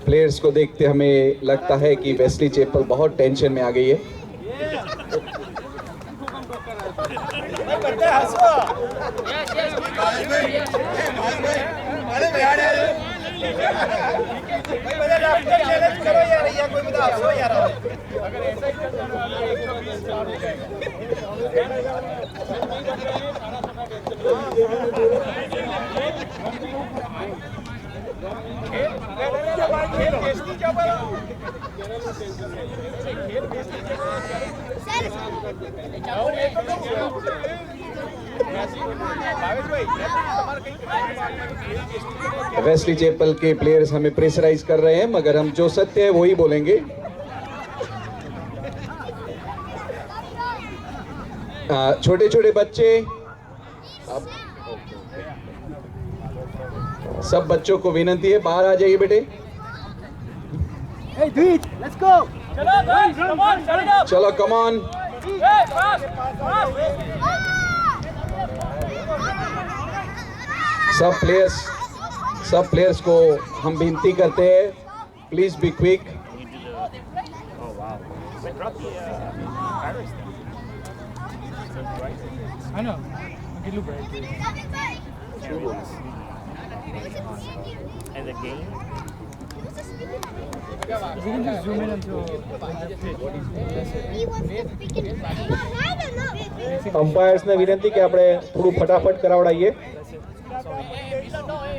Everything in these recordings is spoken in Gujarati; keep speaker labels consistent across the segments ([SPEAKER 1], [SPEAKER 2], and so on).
[SPEAKER 1] प्लेयर्स को देखते हमें लगता है कि वेस्ली चैपल बहुत टेंशन में आ गई है। वेस्ली चैपल के प्लेयर्स हमें प्रेशराइज कर रहे हैं, मगर हम जो सत्य है वही बोलेंगे। छोटे छोटे बच्चे, सब बच्चों को विनती है बाहर आ जाइए बेटे। चलो कम ऑन। सब प्लेयर्स को हम विनती करते हैं, please be quick.
[SPEAKER 2] And the game.
[SPEAKER 3] You can just zoom in until
[SPEAKER 1] umpires ने विनंती कि આપણે થોડું ફટાફટ કરાવડાઈએ।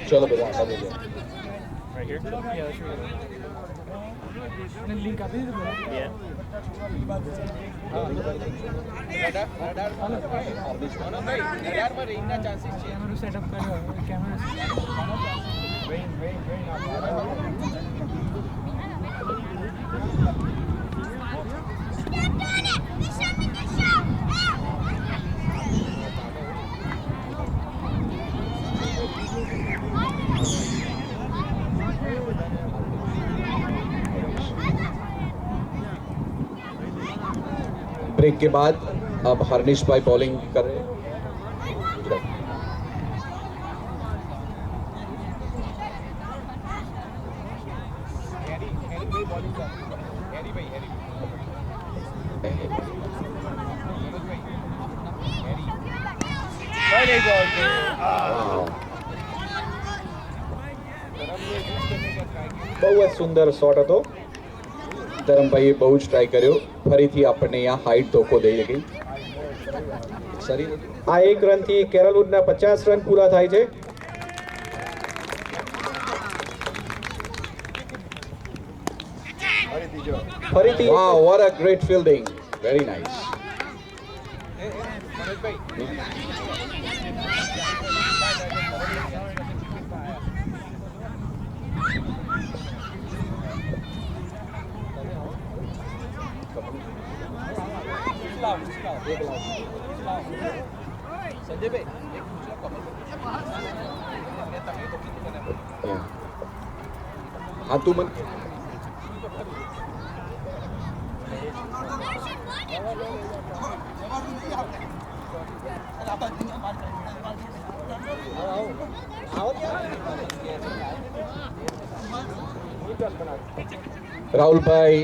[SPEAKER 1] ચલો બધા આગળ વધીએ।
[SPEAKER 2] Right here?
[SPEAKER 3] link up
[SPEAKER 2] Yeah.
[SPEAKER 3] Camera setup करो कैमरा
[SPEAKER 1] ब्रेक के बाद अब हरनिश भाई बॉलिंग कर रहे हैं। બહુ જ સુંદર શોટ હતો। ધરમભાઈએ બહુ જ ટ્રાય કર્યો, ફરીથી આપણને અહીંયા હાઈટ ધોકો દઈ ગઈ। આ એક રનથી કેરલવુડના 50 રન પૂરા થાય છે। ફરીથી વાહ, what a great fielding, very nice। हाँ तू मन રાહુલભાઈ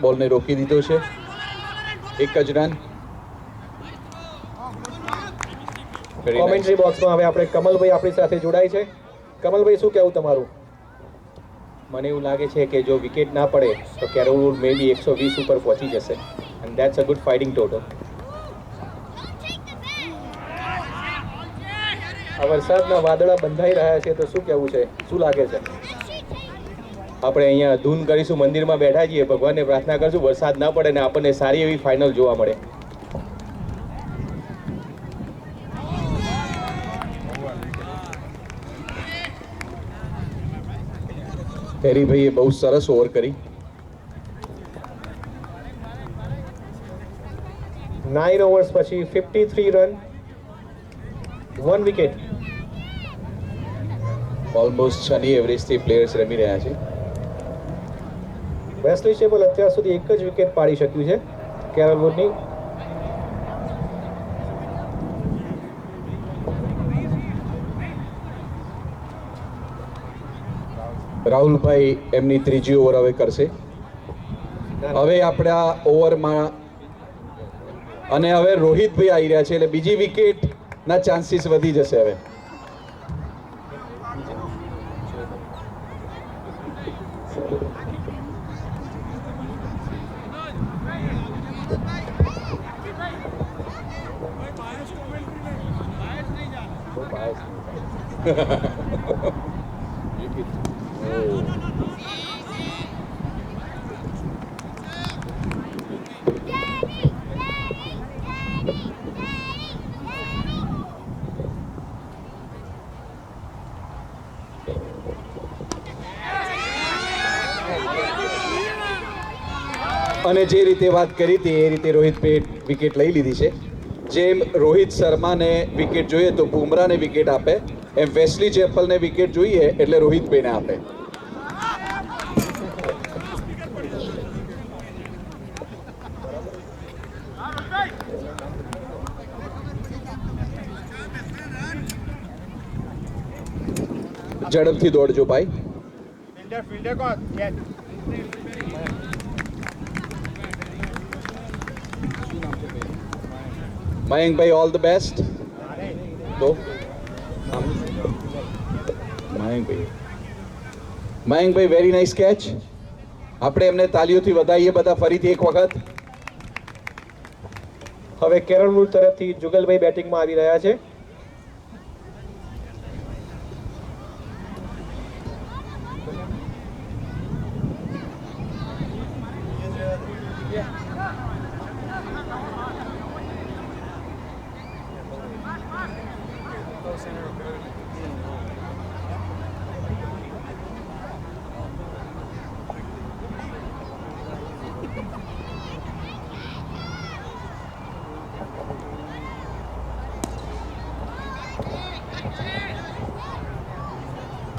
[SPEAKER 1] બોલને રોકી દીધો છે। એક જ રન। કોમેન્ટ્રી બોક્સમાં હવે આપણે કમલભાઈ આપણી સાથે જોડાય છે। કમલભાઈ શું કહેવું તમારું?
[SPEAKER 4] મને એવું લાગે છે કે જો વિકેટ ના પડે તો કેરલવુડ મે બી 120 ઉપર પહોંચી જશે and that's a good fighting total. આ વરસાદના વાદળા બંધાઈ રહ્યા છે તો શું કહેવું છે, શું લાગે છે? આપણે અહીંયા ધૂન કરીશું, મંદિરમાં બેઠા છીએ, ભગવાનને પ્રાર્થના કરશું વરસાદ ના પડે ને આપણને સારી એવી ફાઇનલ જોવા મળે। હેરીભાઈએ બહુ સરસ ઓવર કરી। 9 ઓવર્સ પછી 53 રન, 1 વિકેટ। ઓલમોસ્ટ 6ની એવરેજથી પ્લેયર્સ રમી રહ્યા છે। વેસ્લી ચેપલ અત્યાર સુધી એક જ વિકેટ પાડી શક્યું છે કેરલવુડની।
[SPEAKER 1] રાહુલભાઈ એમની ત્રીજી ઓવર હવે કરશે. હવે આપણા ઓવરમાં અને હવે રોહિતભાઈ આવી રહ્યા છે એટલે બીજી વિકેટના ચાન્સીસ વધી જશે હવે. અને જે રીતે વાત કરી હતી એ રીતે રોહિતભાઈ વિકેટ લઈ લીધી છે. જેમ રોહિત શર્માને વિકેટ જોઈએ તો બુમરાહને વિકેટ આપે, એમ વેસ્લી ચેપલને વિકેટ જોઈએ એટલે રોહિતભાઈને આપે. ઝડપથી દોડજો ભાઈ. Mayankbhai all the best. તો મયંકભાઈ વેરી નાઇસ કેચ. આપણે એમને તાલીઓથી વધાવીએ બધા ફરીથી એક વખત.
[SPEAKER 4] હવે કેરળ રૂલ તરફથી જુગલભાઈ બેટિંગમાં આવી રહ્યા છે.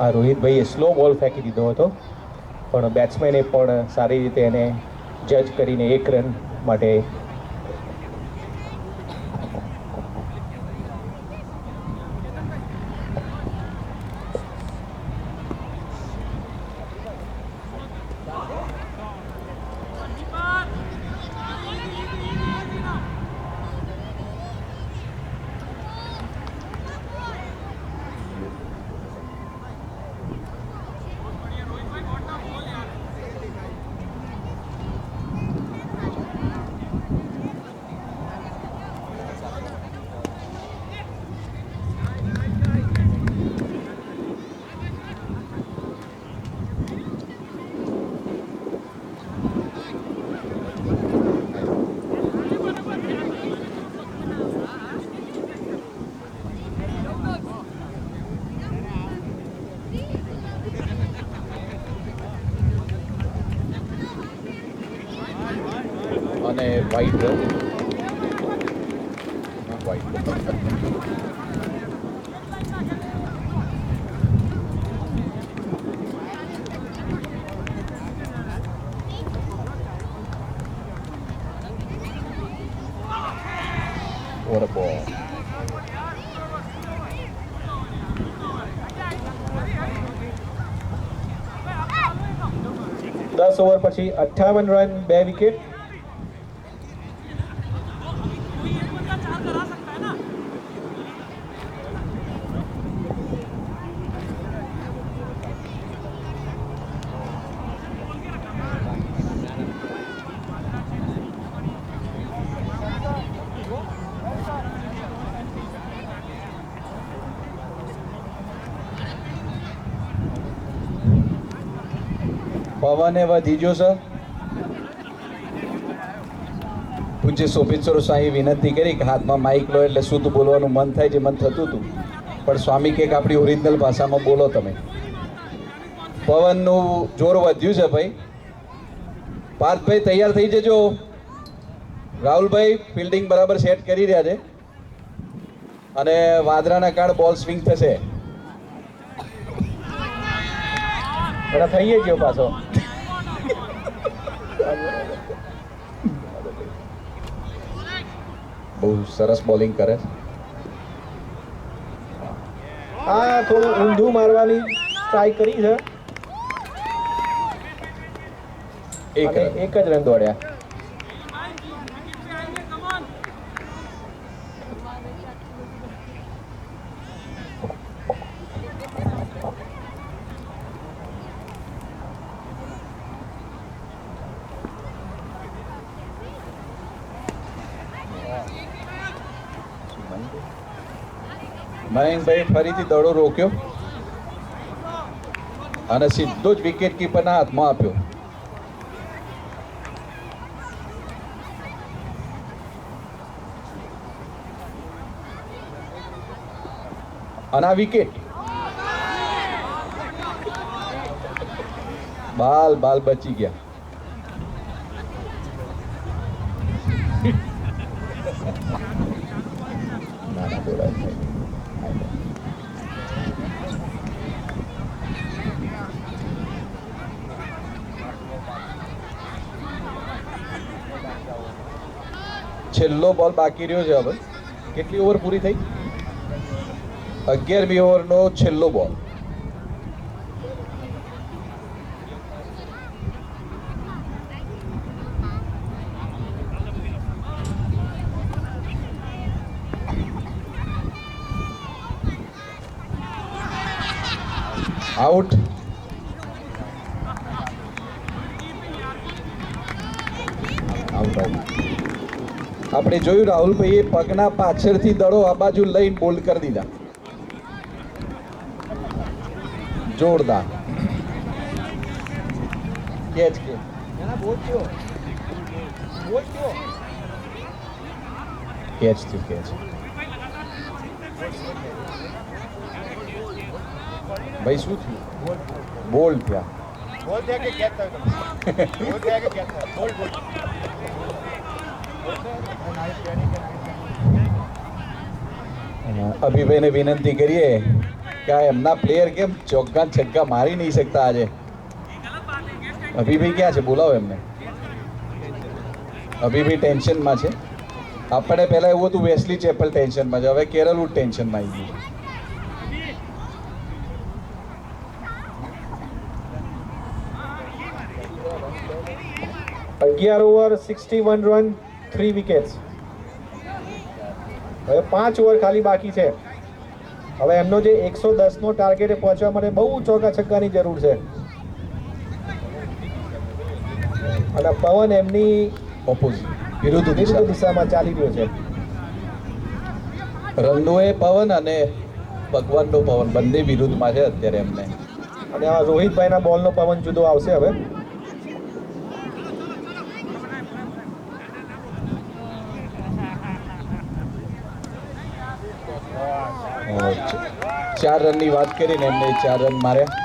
[SPEAKER 4] આ રોહિતભાઈએ સ્લો બોલ ફેંકી દીધો હતો, પણ બેટ્સમેને પણ સારી રીતે એને જજ કરીને 1 રન માટે
[SPEAKER 1] અને વાઇટ બોલ. White what a ball.
[SPEAKER 4] દસ ઓવર પછી 58 રન 2 વિકેટ.
[SPEAKER 1] પવને વધી ગયો સર. પૂજ્ય શોભિતસ્વરૂપ સ્વામી વિનંતી કરી કે હાથમાં માઇક લો એટલે શુદ્ધ બોલવાનું મન થાય, જે મન થતું હતું, પણ સ્વામી કે આપણી ઓરિજિનલ ભાષામાં બોલો તમે. પવનનું જોર વધ્યું છે ભાઈ. પાર્થભાઈ તૈયાર થઈ જજો. રાહુલભાઈ ફિલ્ડિંગ બરાબર સેટ કરી રહ્યા છે અને વાદળાના કાળ બોલ સ્વિંગ થશે.
[SPEAKER 4] પણ થઈ ગયો પાછો.
[SPEAKER 1] બહુ સરસ બોલિંગ કરે.
[SPEAKER 4] આ થોડું ઊંધું મારવાની ટ્રાય કરી છે.
[SPEAKER 1] એક
[SPEAKER 4] અને
[SPEAKER 1] રન.
[SPEAKER 4] એક જ રન દોડ્યા.
[SPEAKER 1] મયંકભાઈ ફરીથી દડો રોક્યો અને સીધો જ વિકેટ કીપરના હાથમાં આપ્યો. અને આ વિકેટ બાલ બચી ગયા. નાના બોલાય ભાઈ. છેલ્લો બોલ બાકી રહ્યો છે હવે. કેટલી ઓવર પૂરી થઈ? 11મી ઓવરનો છેલ્લો બોલ. આઉટ. આપણે જોયું રાહુલભાઈએ પગના પાછળથી દડો આ બાજુ લઈને બોલ્ડ કરી દીધા. જોરદાર કેચ કે કેચ થયું કેચ. ભાઈ શું થયું? બોલ્ડ થયા. અભિભાઈને વિનંતી કરીએ કે આ એમના પ્લેયર કેમ ચોગ્ગા છગ્ગા મારી નહીં શકતા આજે. અભિભાઈ ક્યાં છે? બોલાવો એમને. અભિભાઈ ટેન્શનમાં છે. આપણે પહેલા એવું હતું વેસ્લી ચેપલ ટેન્શનમાં છે, હવે કેરલવુડ ટેન્શનમાં આવી ગયું.
[SPEAKER 4] 11 ઓવર 61 રન 3 વિકેટ્સ. હવે 5 ઓવર ખાલી બાકી છે. હવે એમનો જે 110 નો ટાર્ગેટે પહોંચવા માટે બહુ ચોકા છક્કાની જરૂર છે. અને પવન એમની
[SPEAKER 1] ઓપોઝિટ વિરુદ્ધ
[SPEAKER 4] દિશામાં ચાલી રહ્યો છે.
[SPEAKER 1] રનોએ પવન અને ભગવાનનો પવન બંને વિરુદ્ધમાં છે અત્યારે એમને.
[SPEAKER 4] અને આ રોહિતભાઈના બોલનો પવન જુદો આવશે હવે.
[SPEAKER 1] ચાર રનની વાત કરીને એમને 4 રન માર્યા.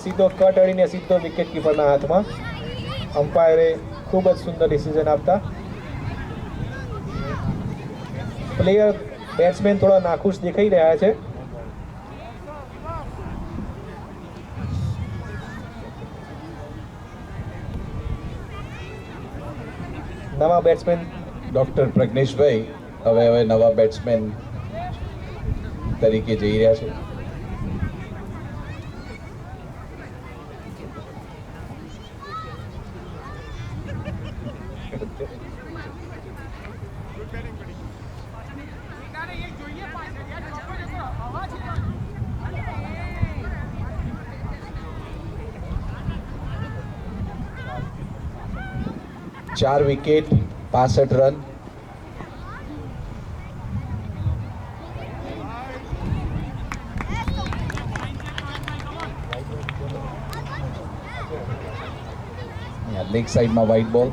[SPEAKER 1] સીધો કટ અડીને સીધો વિકેટ કીપરના હાથમાં. અમ્પાયરે ખૂબ જ સુંદર ડિસિઝન આપતા. પ્લેયર બેટ્સમેન થોડા નાખુશ દેખાઈ રહ્યા છે. નવા બેટ્સમેન ડોક્ટર પ્રજ્ઞેશભાઈ હવે નવા બેટ્સમેન તરીકે જઈ રહ્યા છે. ચાર વિકેટ 65 રન. લેગ સાઈડમાં વ્હાઇટ બોલ.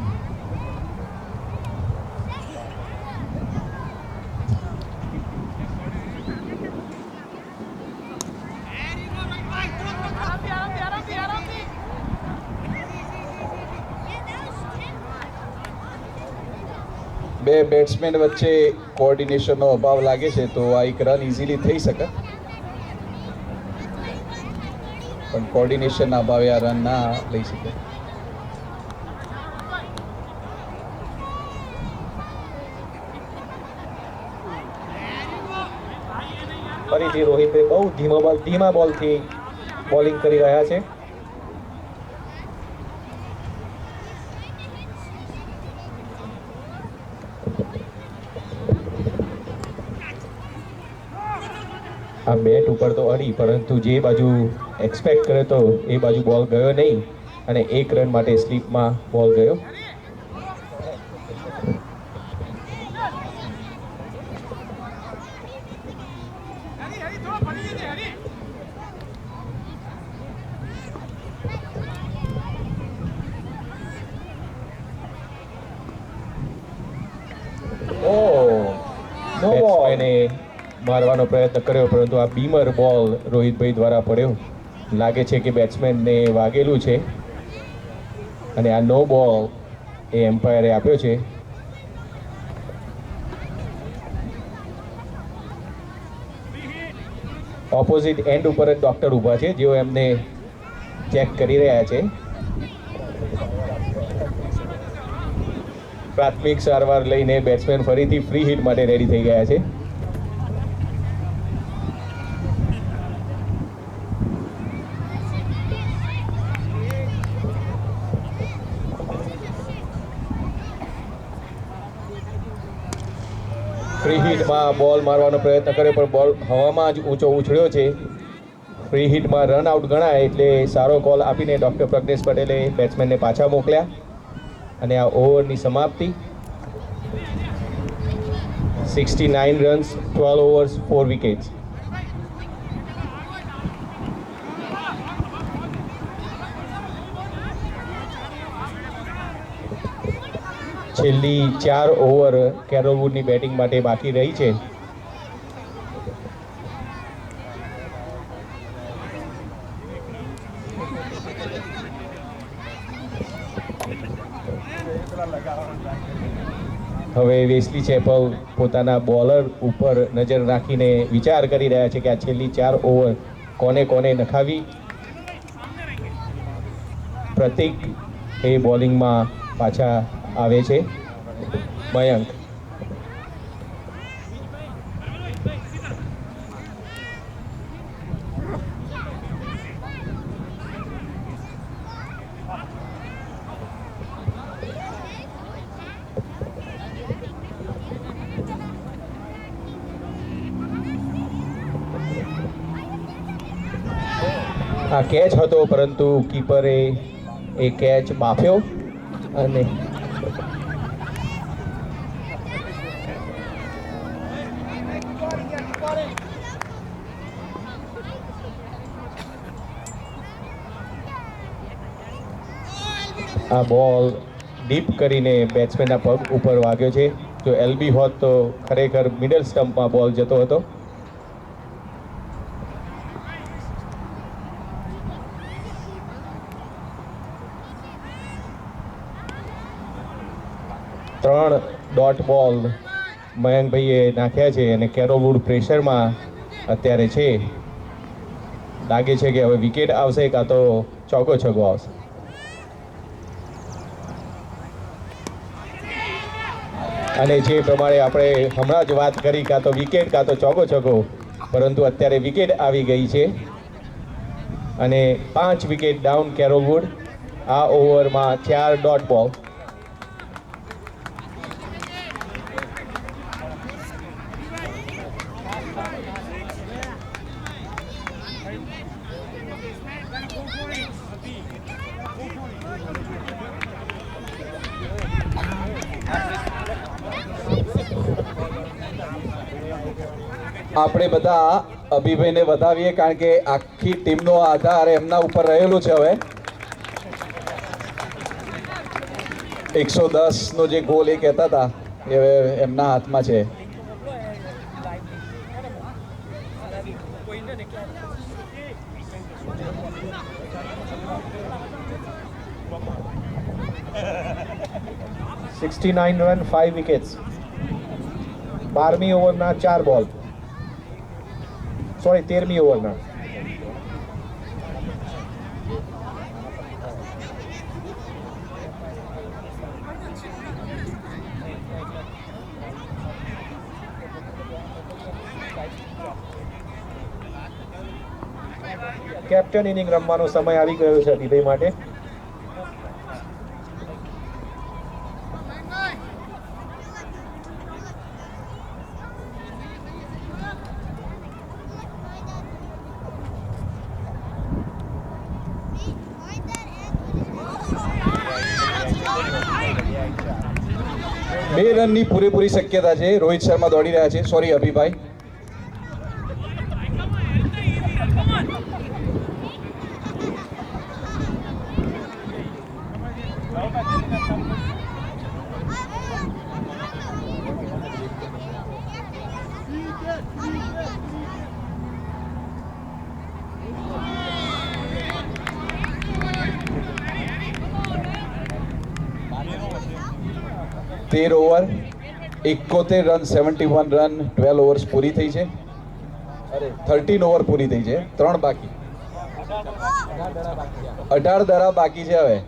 [SPEAKER 1] બે બેટ્સમેન વચ્ચે કોઓર્ડિનેશનનો અભાવ લાગે છે, તો આ એક રન ઇઝીલી થઈ શકે, પણ કોઓર્ડિનેશનના અભાવે આ રન ના લઈ શકે.
[SPEAKER 4] ફરીથી રોહિત બહુ ધીમા બોલથી બોલિંગ કરી રહ્યા છે. આ બેટ ઉપર તો અડી, પરંતુ જે બાજુ એક્સપેક્ટ કર્યો તો એ બાજુ બોલ ગયો નહીં અને એક રન માટે સ્લીપમાં બોલ ગયો. બેટ્સમેને મારવાનો પ્રયત્ન કર્યો, પરંતુ આ બીમર બોલ રોહિતભાઈ દ્વારા પડ્યો. લાગે છે કે બેટ્સમેનને વાગેલું છે અને આ નો બોલ એ એમ્પાયરે આપ્યો છે. ઓપોઝિટ એન્ડ ઉપર જ ડૉક્ટર ઊભા છે, જેઓ એમને ચેક કરી રહ્યા છે. પ્રાથમિક સારવાર લઈને બેટ્સમેન ફરીથી ફ્રી હિટ માટે રેડી થઈ ગયા છે. ફ્રી હિટમાં બોલ મારવાનો પ્રયત્ન કર્યો, પણ બોલ હવામાં જ ઊંચો ઉછળ્યો છે. ફ્રી હિટમાં રન આઉટ ગણાય એટલે સારો કોલ આપીને ડૉક્ટર પ્રજ્ઞેશ પટેલે બેટ્સમેનને પાછા મોકલ્યા અને આ ઓવરની સમાપ્તિ. 69 રન્સ, 12 overs, 4 wickets. છેલ્લી 4 ઓવર કેરોલ વુડની બેટિંગ માટે બાકી રહી છે. હવે વેસ્લી ચેપલ પોતાના બોલર ઉપર નજર રાખીને વિચાર કરી રહ્યા છે કે આ છેલ્લી 4 ઓવર કોને કોને નખાવી. પ્રતિક એ બોલિંગમાં પાછા આવે છે. મયંક આ કેચ હતો, પરંતુ કીપરે એ કેચ બાફ્યો અને આ બોલ ડીપ કરીને બેટ્સમેનના પગ ઉપર વાગ્યો છે. જો એલબી હોત તો ખરેખર મિડલ સ્ટમ્પમાં બોલ જતો હતો. ત્રણ ડોટ બોલ મયંકભાઈએ નાખ્યા છે અને કેરોલ વુડ પ્રેશરમાં અત્યારે છે. લાગે છે કે હવે વિકેટ આવશે કાં તો ચોગ્ગો છગ્ગો આવશે. અને જે પ્રમાણે આપણે હમણાં જ વાત કરી, કાં તો વિકેટ કાં તો ચોગ્ગો છગ્ગો, પરંતુ અત્યારે વિકેટ આવી ગઈ છે અને 5 વિકેટ ડાઉન કેરોલ વુડ. આ ઓવરમાં 4 ડોટ બોલ.
[SPEAKER 1] આપણે બધા અભિભાઈને વધાવીએ, કારણ કે આખી ટીમનો આધાર એમના ઉપર રહેલો છે. હવે 110 નો જે ગોલ એ કહેતા હતા એ હવે એમના હાથમાં છે.
[SPEAKER 4] ₹69 5 wickets. 12મી ઓવરના 4 બોલ, સોરી 13મી ઓવરના. કેપ્ટન ઇનિંગ રમવાનો સમય આવી ગયો છે અભિભાઈ માટે.
[SPEAKER 1] બે રનની પૂરેપૂરી શક્યતા છે. રોહિત શર્મા દોડી રહ્યા છે. સોરી અભિભાઈ. તેર ઓવર 71 રન 71 રન 12 ઓવર્સ પૂરી થઈ છે. અરે 13 ઓવર પૂરી થઈ છે. 3 બાકી, 18 દડા બાકી છે. હવે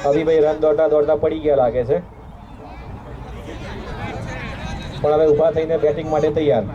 [SPEAKER 4] અભિભાઈ રન દોડતા દોડતા પડી ગયા લાગે છે, પણ હવે ઊભા થઈને બેટિંગ માટે તૈયાર.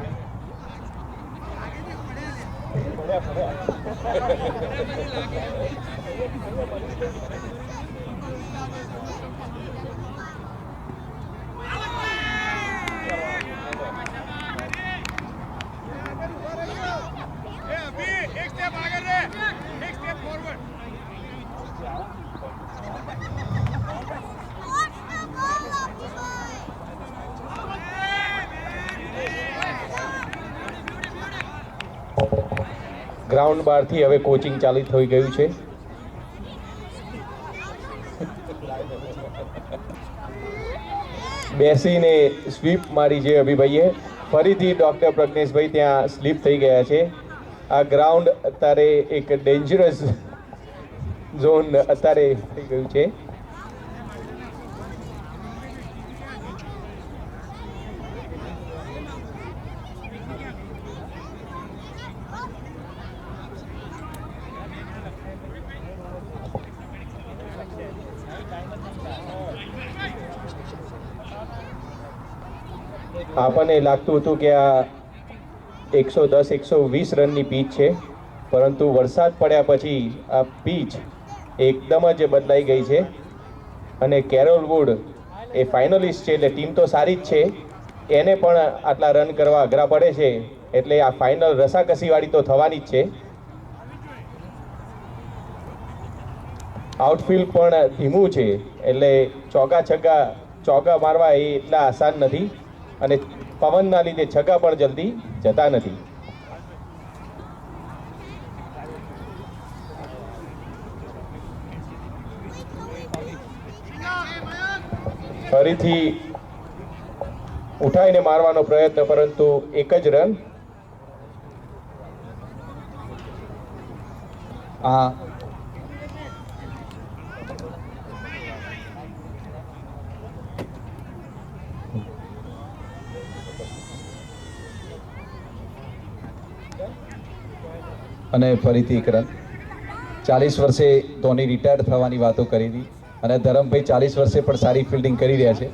[SPEAKER 4] ગ્રાઉન્ડ બહારથી હવે કોચિંગ ચાલુ થઈ ગયું છે. બેસીને સ્વીપ મારી છે અભિભાઈએ. ફરીથી ડૉક્ટર પ્રજ્ઞેશભાઈ ત્યાં સ્લીપ થઈ ગયા છે. આ ગ્રાઉન્ડ અત્યારે એક ડેન્જરસ ઝોન અત્યારે થઈ ગયું છે. આપણને લાગતું હતું કે આ 110-120 રનની પીચ છે, પરંતુ વરસાદ પડ્યા પછી આ પીચ એકદમ જ બદલાઈ ગઈ છે. અને કેરોલ વુડ એ ફાઇનલિસ્ટ છે, એટલે ટીમ તો સારી જ છે, એને પણ આટલા રન કરવા અઘરા પડે છે, એટલે આ ફાઇનલ રસાકસીવાળી તો થવાની જ છે. આઉટફિલ્ડ પણ ધીમું છે, એટલે ચોગ્ગા મારવા એ એટલા આસાન નથી, અને પવનના લીધે છગ્ગા પણ જલ્દી જતા નથી. ફરીથી ઉઠાઈને મારવાનો પ્રયત્ન, પરંતુ એક જ રન.
[SPEAKER 1] આ અને ફરીથી એક રન. 40 વર્ષે ધોની રિટાયર્ડ થવાની વાતો કરી હતી, અને ધરમભાઈ 40 વર્ષે પણ સારી ફિલ્ડિંગ કરી રહ્યા છે.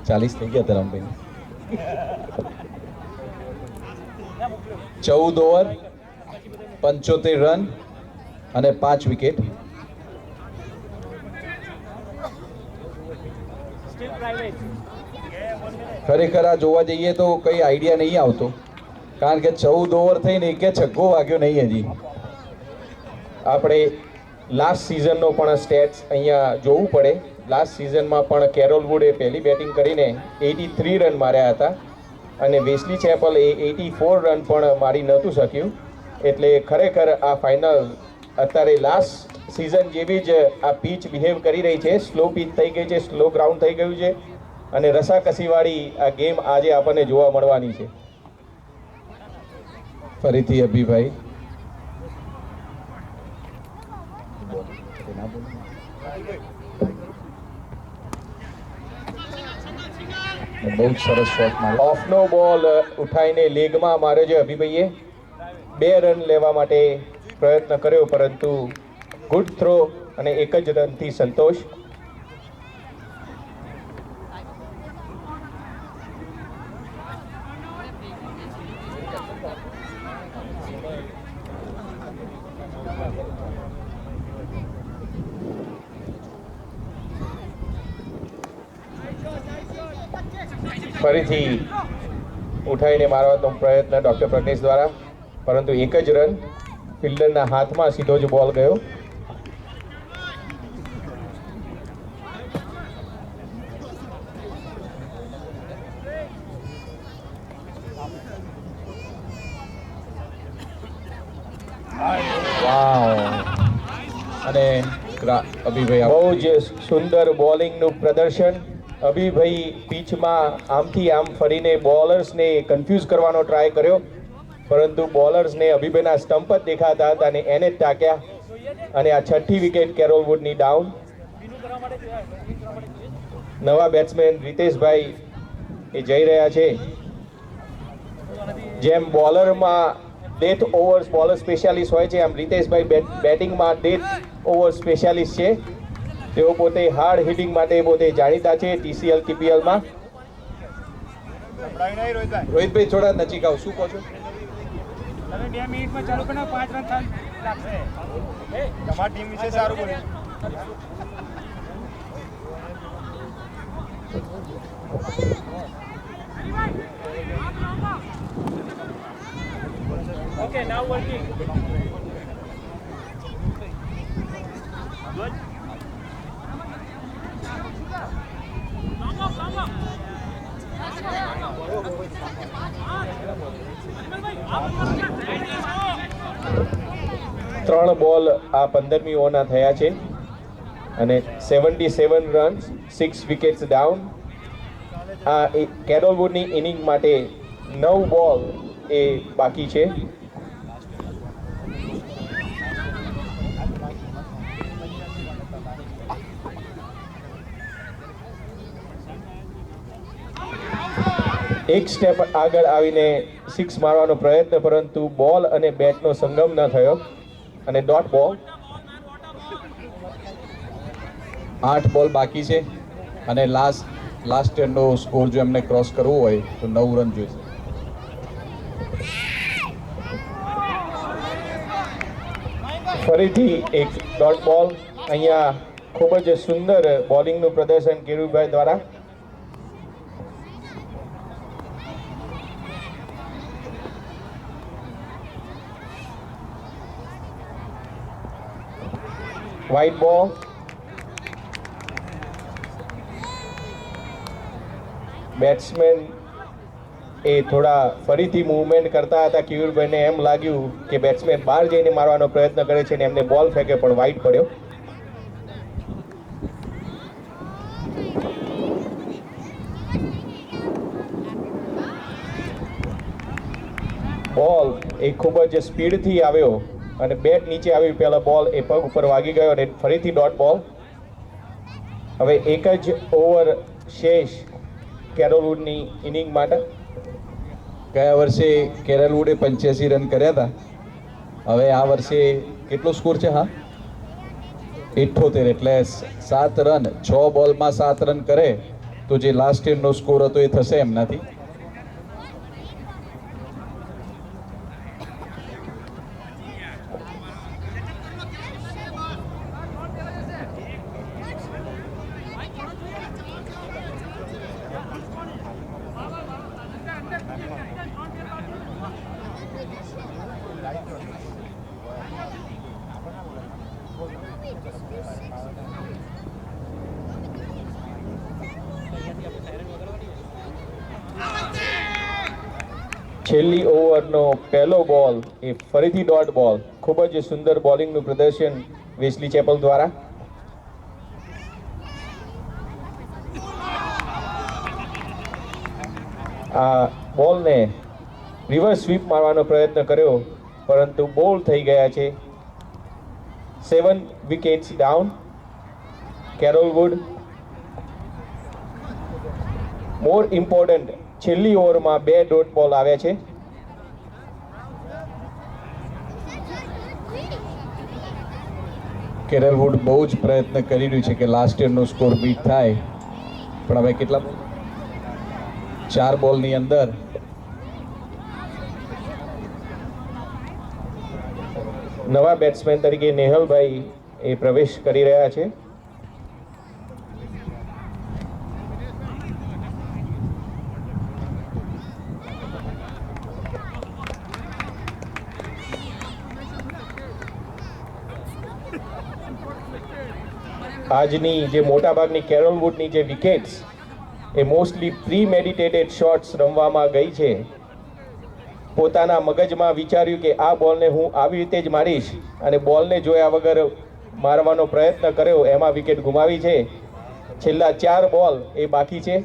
[SPEAKER 1] 40 થઈ ગયા ધરમભાઈ. 14 ઓવર 75 રન અને 5 વિકેટ. ખરેખર આ જોવા જઈએ તો કંઈ આઈડિયા નહીં આવતો, કારણ કે 14 ઓવર થઈને એકે છગ્ગો વાગ્યો નહીં હજી.
[SPEAKER 4] આપણે લાસ્ટ સિઝનનો પણ સ્ટેટ્સ અહીંયા જોવું પડે. લાસ્ટ સિઝનમાં પણ કેરોલ વુડે પહેલી બેટિંગ કરીને 83 રન માર્યા હતા અને વેસ્લી ચેપલ એ 84 રન પણ મારી નહોતું શક્યું. એટલે ખરેખર આ ફાઇનલ અત્યારે લાસ્ટ સિઝન જેવી જ આ પીચ બિહેવ કરી રહી છે. સ્લો પીચ થઈ ગઈ છે, સ્લો ગ્રાઉન્ડ થઈ ગયું છે અને રસાકસીવાળી આ ગેમ આજે આપણને જોવા મળવાની છે.
[SPEAKER 1] ફરીથી અભિભાઈ બહુ જ સરસ શોટ માર્યો.
[SPEAKER 4] ઓફનો બોલ ઉઠાઈને લેગમાં માર્યો છે અભિભાઈએ. 2 રન લેવા માટે પ્રયત્ન કર્યો પરંતુ ગુડ થ્રો અને 1 જ રનથી સંતોષ. ફરીથી ઉઠાઈને મારવાનો પ્રયત્ન ડૉક્ટર પ્રજ્ઞેશ દ્વારા, પરંતુ 1 જ રન. ફિલ્ડરના હાથમાં સીધો જ બોલ ગયો.
[SPEAKER 1] વાવ. અને અભિભાઈ
[SPEAKER 4] બહુ જ સુંદર બોલિંગનું પ્રદર્શન. અભિભાઈ પીચમાં આમથી આમ ફરીને બોલર્સને કન્ફ્યુઝ કરવાનો ટ્રાય કર્યો, પરંતુ બોલર્સને અભિભાઈના સ્ટમ્પ જ દેખાતા હતા અને એને જ ટાંક્યા અને આ 6ઠ્ઠી વિકેટ કેરોલ વુડની ડાઉન. નવા બેટ્સમેન રીતેશભાઈ એ જઈ રહ્યા છે. જેમ બોલરમાં ડેથ ઓવર્સ બોલર સ્પેશિયાલિસ્ટ હોય છે, આમ રીતેશભાઈ બેટિંગમાં ડેથ ઓવર સ્પેશિયાલિસ્ટ છે. તેઓ પોતે હાર્ડ હિટિંગ માટે પોતે જાણીતા છે TCL KPLમાં.
[SPEAKER 1] રોહિતભાઈ થોડા નજીક આવો, શું કહો છો?
[SPEAKER 3] તમે 2 મિનિટમાં ચાલુ કરો, 5 રન લાગશે.
[SPEAKER 2] તમારી ટીમ વિશે સારું બોલ્યું.
[SPEAKER 3] Okay, now working. Good.
[SPEAKER 4] 3 બોલ આ 15મી ઓવરના થયા છે અને 77 રન્સ, 6 વિકેટ્સ ડાઉન. આ કેરોલ વુડની ઇનિંગ માટે 9 બોલ એ બાકી છે. એક સ્ટેપ આગળ આવીને 6 મારવાનો પ્રયત્ન, પરંતુ બોલ અને બેટનો સંગમ ન થયો અને ડોટ બોલ.
[SPEAKER 1] 8 બોલ બાકી છે અને લાસ્ટ એન્ડનો સ્કોર જો એમને ક્રોસ કરવો હોય તો 9 રન જોઈશે.
[SPEAKER 4] ફરીથી એક ડોટ બોલ. અહીંયા ખૂબ જ સુંદર બોલિંગનું પ્રદર્શન કેરુભાઈ દ્વારા. વ્હાઇટ બોલ. બેટ્સમેન એ થોડા ફરીથી મૂવમેન્ટ કરતા હતા. કેયુરભાઈને એમ લાગ્યું કે બેટ્સમેન બહાર જઈને મારવાનો પ્રયત્ન કરે છે અને એમને બોલ ફેંકે પણ વાઇડ પડ્યો. બોલ એ ખૂબ જ સ્પીડથી આવ્યો અને બેટ નીચે આવ્યું પહેલા બોલ એ પગ ઉપર વાગી ગયો અને ફરીથી ડોટ બોલ. હવે 1 જ ઓવર શેષ કેરોલ વુડની ઇનિંગ માટે.
[SPEAKER 1] ગયા વર્ષે કેરલ વુડે 85 રન કર્યા હતા. હવે આ વર્ષે કેટલો સ્કોર છે? હા, 78. એટલે 7 રન 6 બોલમાં 7 રન કરે તો જે લાસ્ટ એન્ડનો સ્કોર હતો એ થશે એમનાથી.
[SPEAKER 4] છેલ્લી ઓવરનો પહેલો બોલ એ ફરીથી ડોટ બોલ. ખૂબ જ સુંદર બોલિંગનું પ્રદર્શન વેસ્લી ચેપલ દ્વારા. આ બોલને રિવર્સ સ્વીપ મારવાનો પ્રયત્ન કર્યો પરંતુ બોલ થઈ ગયા છે. 7 wickets down. Carol Wood more important છેલ્લી ઓવરમાં 2 ડોટ બોલ આવ્યા છે.
[SPEAKER 1] કેરલ વુડ બહુ જ પ્રયત્ન કરી રહ્યું છે કે લાસ્ટ યરનો સ્કોર બીટ થાય, પણ હવે કેટલા 4 બોલની અંદર
[SPEAKER 4] નવા બેટ્સમેન તરીકે નેહલભાઈ એ પ્રવેશ કરી રહ્યા છે. આજની જે મોટાભાગની કેરોલ વુડની જે વિકેટ્સ એ મોસ્ટલી પ્રી મેડિટેટેડ શોટ્સ રમવામાં ગઈ છે. પોતાના મગજમાં વિચાર્યું કે આ બોલને હું આવી રીતે જ મારીશ અને બોલને જોયા વગર મારવાનો પ્રયત્ન કર્યો, એમાં વિકેટ ગુમાવી છે. છેલ્લા 4 બોલ એ બાકી છે.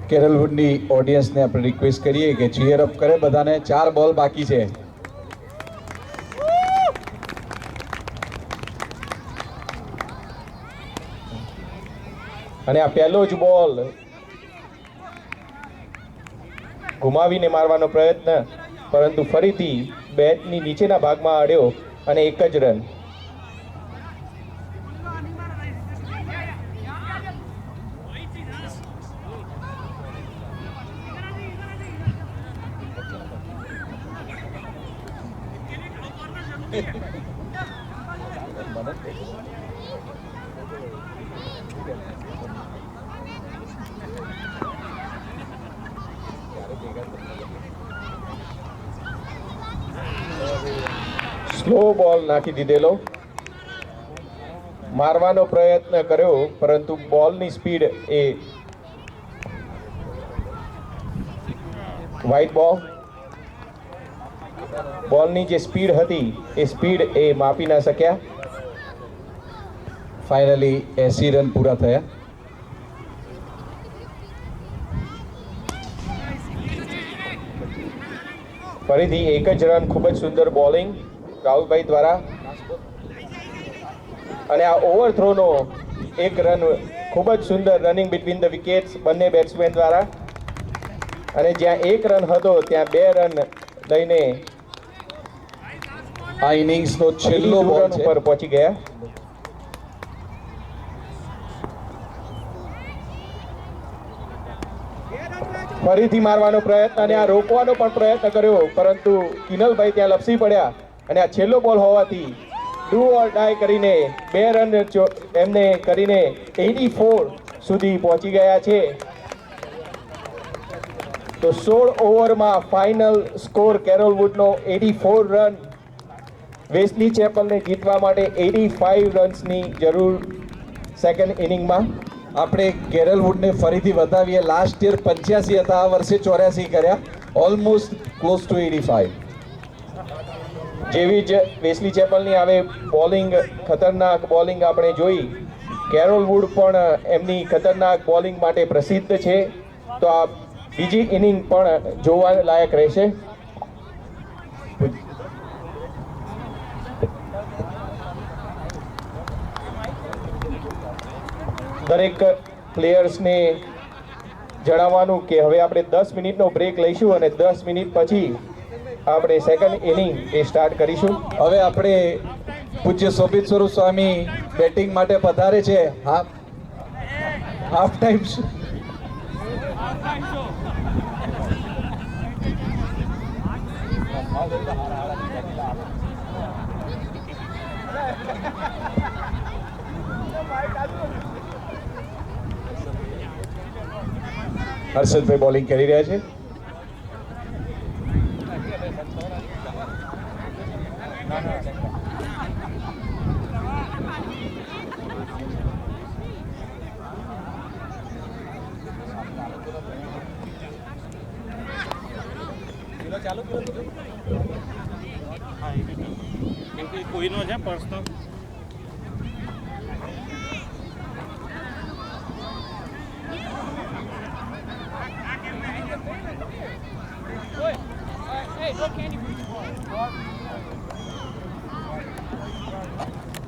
[SPEAKER 1] કેરલ વુડની ઓડિયન્સને આપણે રિક્વેસ્ટ કરીએ કે ચીયર અપ કરે બધાને. 4 બોલ બાકી છે.
[SPEAKER 4] અને આ પહેલો જ બોલ ગુમાવીને મારવાનો પ્રયત્ન, પરંતુ ફરીથી બેટની નીચેના ભાગમાં અડ્યો અને 1 જ રન. સ્લો બોલ નાખી દીધેલો. મારવાનો પ્રયત્ન કર્યો પરંતુ બોલની સ્પીડ એ વ્હાઇટ બોલની જે સ્પીડ હતી એ સ્પીડ એ માપી ના શક્યા.
[SPEAKER 1] ફાઇનલી 80 રન પૂરા થયા.
[SPEAKER 4] ફરીથી 1 જ રન. ખૂબ જ સુંદર બોલિંગ રાહુલભાઈ દ્વારા. અને આ ઓવરથ્રોનો 1 રન ખૂબ જ સુંદર રનિંગ બિટવીન ધ વિકેટ્સ બંને બેટ્સમેન દ્વારા. અને જ્યાં 1 રન હતો ત્યાં 2 રન લઈને
[SPEAKER 1] આ ઇનિંગ્સનો છેલ્લો
[SPEAKER 4] 82
[SPEAKER 1] બોલ
[SPEAKER 4] રન
[SPEAKER 1] છે.
[SPEAKER 4] ઉપર પહોંચી ગયા. ફરીથી મારવાનો પ્રયત્ન અને આ રોકવાનો પણ પ્રયત્ન કર્યો, પરંતુ કિનલભાઈ ત્યાં લપસી પડ્યા અને આ છેલ્લો બોલ હોવાથી ડુ ઓર ડાય કરીને 2 રન એમને કરીને 84 સુધી પહોંચી ગયા છે. તો 16 ઓવરમાં ફાઇનલ સ્કોર કેરોલ વુડનો 84 રન. વેસ્લી ચેપલને જીતવા માટે 85 રન્સની જરૂર સેકન્ડ ઇનિંગમાં.
[SPEAKER 1] આપણે કેરલ વુડને ફરીથી બતાવીએ. લાસ્ટ યર 85 હતા, આ વર્ષે 84 કર્યા. Almost close to 85.
[SPEAKER 4] જેવી જ વેસ્લી ચેપલની હવે બોલિંગ, ખતરનાક બોલિંગ આપણે જોઈ. કેરોલ વુડ પણ એમની ખતરનાક બોલિંગ માટે પ્રસિદ્ધ છે. તો આ બીજી ઇનિંગ પણ જોવા લાયક રહેશે. દરેક પ્લેયર્સને જણાવવાનું કે હવે આપણે 10 મિનિટનો બ્રેક લઈશું અને 10 મિનિટ પછી આપણે સેકન્ડ ઇનિંગ એ સ્ટાર્ટ કરીશું.
[SPEAKER 1] હવે આપણે પૂજ્ય શોભિત સ્વરૂપ સ્વામી બેટિંગ માટે પધારે છે. હાફ ટાઈમ હર્ષદભાઈ બોલિંગ કરી રહ્યા છે.
[SPEAKER 2] કોઈનો છે પર્સનલ
[SPEAKER 3] Hey, no candy.